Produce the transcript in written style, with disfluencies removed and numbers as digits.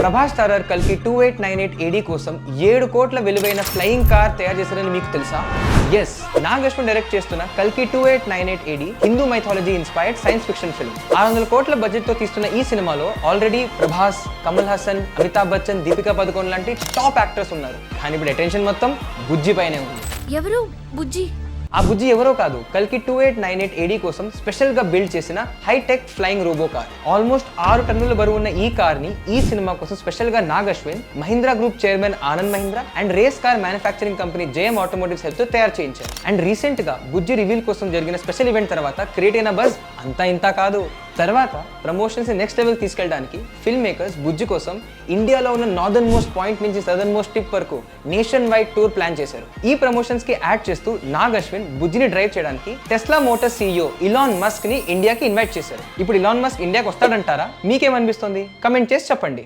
Prabhas starrer కల్కి 2898 AD కోసం 7 కోట్ల విలువైన ఫ్లయింగ్ కార్ తయారు చేశారని మీకు తెలుసా? ఎస్, నాగ్ అశ్విన్ డైరెక్ట్ చేస్తున్న కల్కి 2898 AD Hindu mythology inspired science fiction film. 600 కోట్ల బడ్జెట్ తో తీస్తున్న ఈ సినిమాలో ఆల్రెడీ ప్రభాస్, కమల్ హాసన్, అమితాబ్ బచ్చన్, దీపికా పదుకోన్ లాంటి టాప్ యాక్టర్స్ ఉన్నారు. కానీ ఇప్పుడు అటెన్షన్ మొత్తం బుజ్జి పైనే ఉంది. ఎవరు బుజ్జి? ఆ బుజ్జి ఎవరో కాదు, కల్కి 2898 AD కోసం స్పెషల్ గా బిల్డ్ చేసిన hi-tech flying robo car. Almost 6 టన్నుల బరువు ఉన్న ఈ కార్ ని ఈ సినిమా కోసం స్పెషల్ గా Nag Ashwin, Mahindra group chairman Anand Mahindra and race car manufacturing company JM automotives help తో తయారు చేయించారు. అండ్ రీసెంట్ గా బుజ్జి రివీల్ కోసం జరిగిన స్పెషల్ ఈవెంట్ తర్వాత క్రియేట్ అయిన బజ్ అంతా ఇంతా కాదు. తర్వాత ప్రమోషన్స్ నెక్స్ట్ లెవెల్ తీసుకెళ్ళడానికి ఫిల్మ్ మేకర్స్ బుజ్జి కోసం ఇండియాలో ఉన్న నార్దర్న్ మోస్ట్ పాయింట్ నుంచి సదర్న్ మోస్ట్ టిప్ వరకు నేషన్ వైడ్ టూర్ ప్లాన్ చేశారు. ఈ ప్రమోషన్స్ కి యాడ్ చేస్తూ నాగ్ అశ్విన్ బుజ్జిని డ్రైవ్ చేయడానికి Tesla Motors CEO Elon Musk ని ఇండియాకి ఇన్వైట్ చేశారు. ఇప్పుడు ఇలాన్ మస్క్ ఇండియాకి వస్తాడంటారా? మీకేమనిపిస్తుంది? కమెంట్ చేసి చెప్పండి.